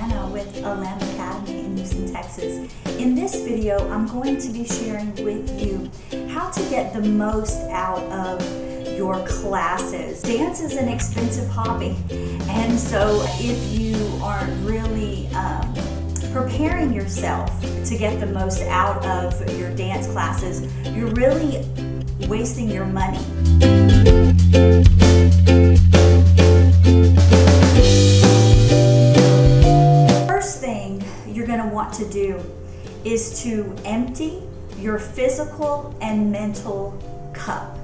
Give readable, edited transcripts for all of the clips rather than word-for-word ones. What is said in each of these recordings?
Anna with Ahlam Academy in Houston, Texas. In this video, I'm going to be sharing with you how to get the most out of your classes. Dance is an expensive hobby, and so if you aren't really preparing yourself to get the most out of your dance classes, you're really wasting your money. First thing you're going to want to do is to empty your physical and mental cup.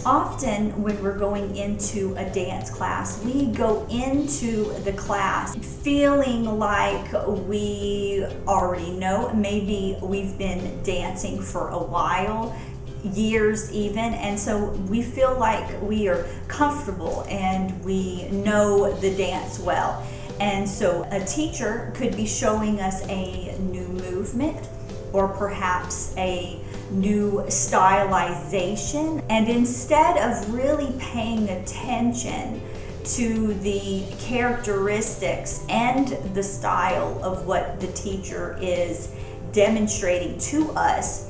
Often when we're going into a dance class, we go into the class feeling like we already know. Maybe we've been dancing for a while, years even, and so we feel like we are comfortable and we know the dance well. And so a teacher could be showing us a new movement or perhaps a new stylization, and instead of really paying attention to the characteristics and the style of what the teacher is demonstrating to us,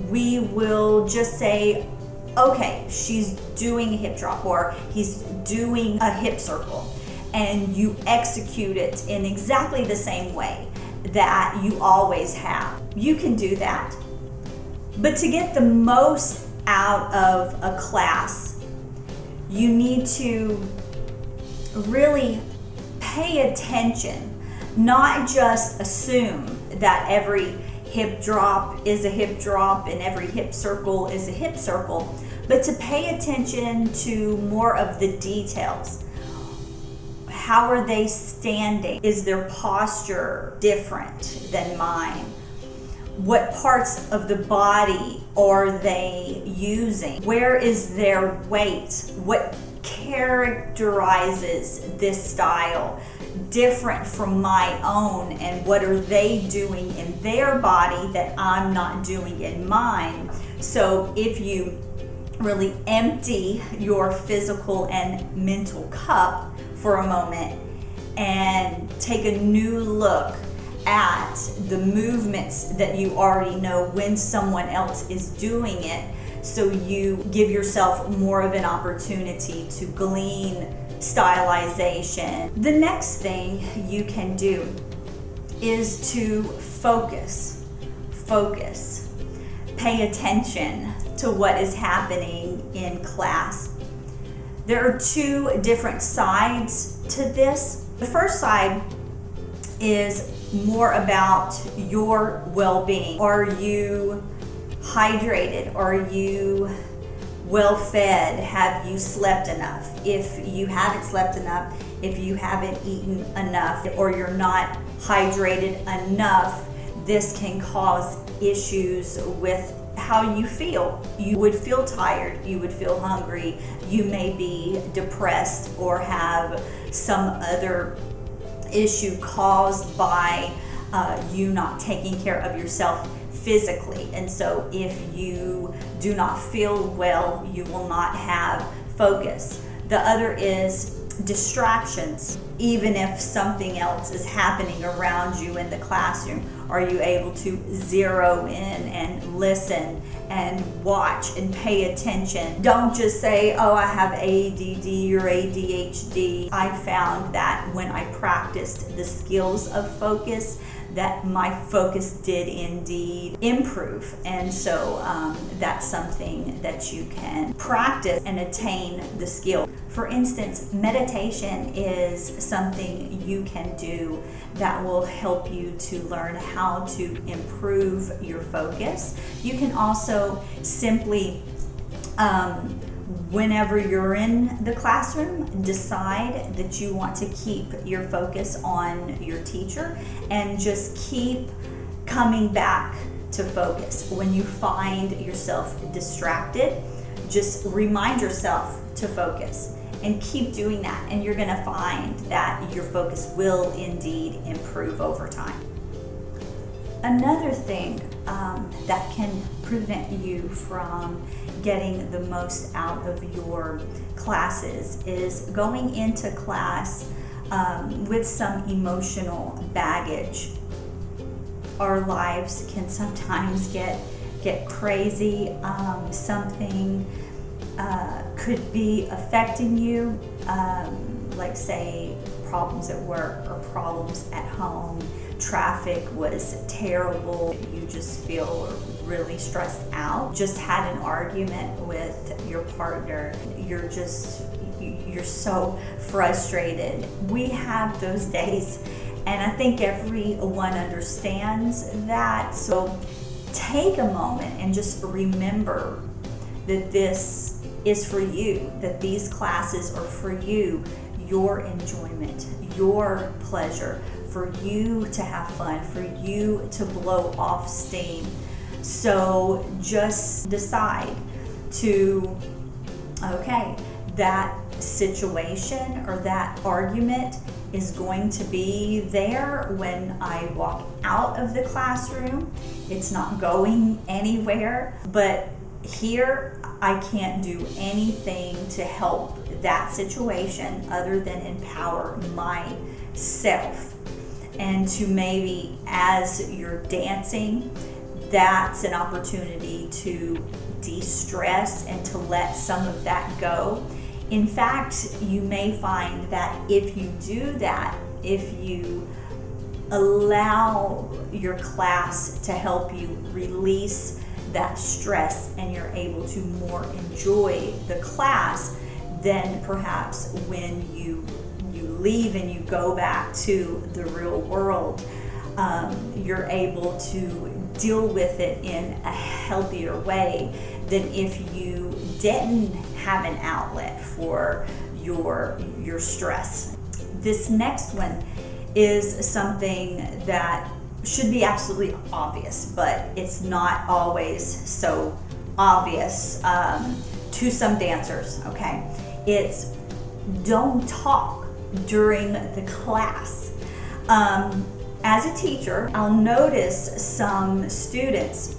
we will just say, okay, she's doing a hip drop or he's doing a hip circle, and you execute it in exactly the same way that you always have. You can do that. But to get the most out of a class, you need to really pay attention, not just assume that every hip drop is a hip drop and every hip circle is a hip circle, but to pay attention to more of the details. How are they standing? Is their posture different than mine? What parts of the body are they using? Where is their weight? What characterizes this style different from my own, and what are they doing in their body that I'm not doing in mine? So if you really empty your physical and mental cup for a moment and take a new look at the movements that you already know when someone else is doing it, so you give yourself more of an opportunity to glean stylization. The next thing you can do is to focus. Pay attention to what is happening in class. There are two different sides to this. The first side is more about your well-being. Are you hydrated? Are you well fed? Have you slept enough? If you haven't slept enough, if you haven't eaten enough, or you're not hydrated enough, this can cause issues with how you feel. You would feel tired, you would feel hungry, you may be depressed or have some other issue caused by you not taking care of yourself physically. And so if you do not feel well, you will not have focus. The other is distractions. Even if something else is happening around you in the classroom, are you able to zero in and listen and watch and pay attention? Don't just say, oh, I have ADD or ADHD. I found that when I practiced the skills of focus, that my focus did indeed improve. And so that's something that you can practice and attain the skill. For instance, meditation is something you can do that will help you to learn how to improve your focus. You can also simply whenever you're in the classroom, decide that you want to keep your focus on your teacher and just keep coming back to focus. When you find yourself distracted, just remind yourself to focus and keep doing that, and you're going to find that your focus will indeed improve over time. Another thing that can prevent you from getting the most out of your classes is going into class with some emotional baggage. Our lives can sometimes get crazy. Something could be affecting you, like say problems at work or problems at home. Traffic was terrible. You just feel really stressed out. Just had an argument with your partner. You're so frustrated. We have those days, and I think everyone understands that. So take a moment and just remember that this is for you, that these classes are for you, your enjoyment, your pleasure, for you to have fun, for you to blow off steam. So just decide to, okay, that situation or that argument is going to be there when I walk out of the classroom. It's not going anywhere, but here I can't do anything to help that situation other than empower myself. And to maybe, as you're dancing, that's an opportunity to de-stress and to let some of that go. In fact, you may find that if you do that, if you allow your class to help you release that stress and you're able to more enjoy the class, then perhaps when you leave and you go back to the real world, you're able to deal with it in a healthier way than if you didn't have an outlet for your stress. This next one is something that should be absolutely obvious, but it's not always so obvious to some dancers, okay? It's don't talk during the class. As a teacher, I'll notice some students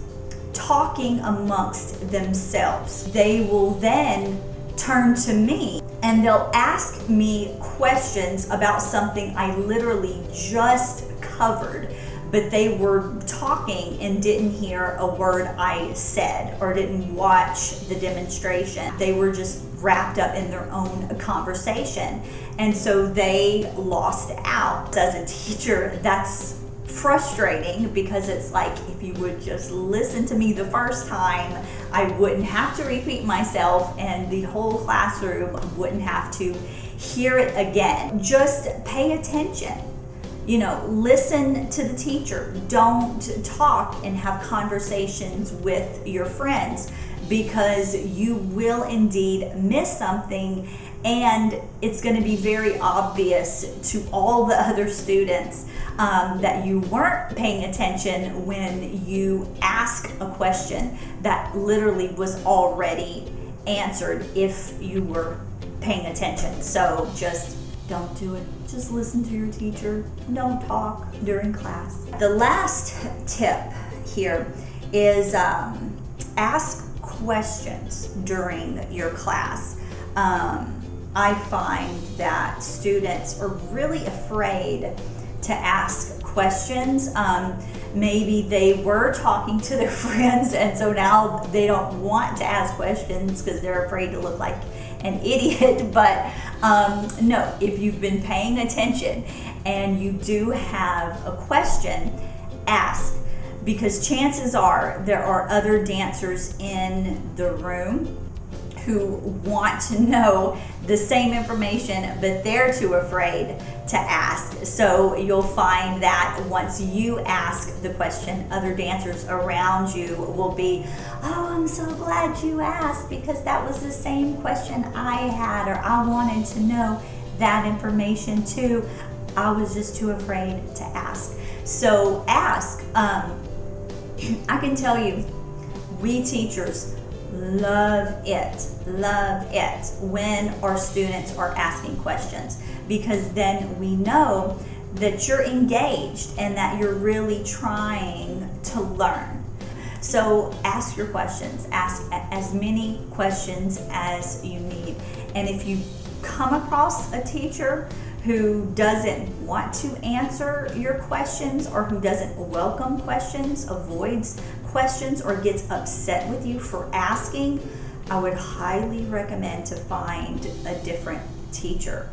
talking amongst themselves. They will then turn to me and they'll ask me questions about something I literally just covered, but they were talking and didn't hear a word I said or didn't watch the demonstration. They were just wrapped up in their own conversation, and so they lost out. As a teacher, that's frustrating because it's like, if you would just listen to me the first time, I wouldn't have to repeat myself and the whole classroom wouldn't have to hear it again. Just pay attention. You know, listen to the teacher. Don't talk and have conversations with your friends, because you will indeed miss something, and it's going to be very obvious to all the other students that you weren't paying attention when you ask a question that literally was already answered if you were paying attention. So just don't do it. Just listen to your teacher. Don't talk during class. The last tip here is ask questions during your class. I find that students are really afraid to ask questions. Maybe they were talking to their friends, and so now they don't want to ask questions because they're afraid to look like an idiot. But no, if you've been paying attention and you do have a question, ask, because chances are there are other dancers in the room who want to know the same information, but they're too afraid to ask. So you'll find that once you ask the question, other dancers around you will be, oh, I'm so glad you asked, because that was the same question I had, or I wanted to know that information too. I was just too afraid to ask. So ask. I can tell you, we teachers love it when our students are asking questions, because then we know that you're engaged and that you're really trying to learn. So ask your questions, ask as many questions as you need. And if you come across a teacher who doesn't want to answer your questions, or who doesn't welcome questions, avoids questions, or gets upset with you for asking, I would highly recommend to find a different teacher,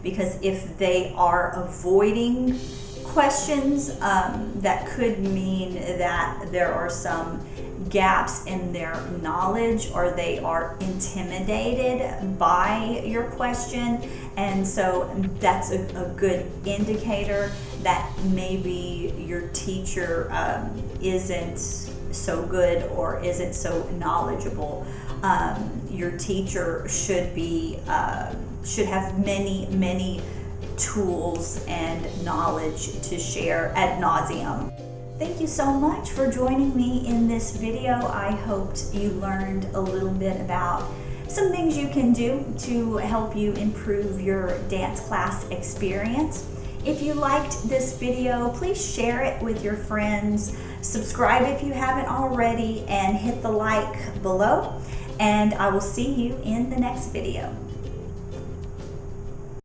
because if they are avoiding questions, that could mean that there are some gaps in their knowledge, or they are intimidated by your question. And so that's a good indicator that maybe your teacher isn't so good or isn't so knowledgeable. Your teacher should have many tools and knowledge to share ad nauseum. Thank you so much for joining me in this video. I hoped you learned a little bit about some things you can do to help you improve your dance class experience. If you liked this video, please share it with your friends. Subscribe if you haven't already, and hit the like below. And I will see you in the next video.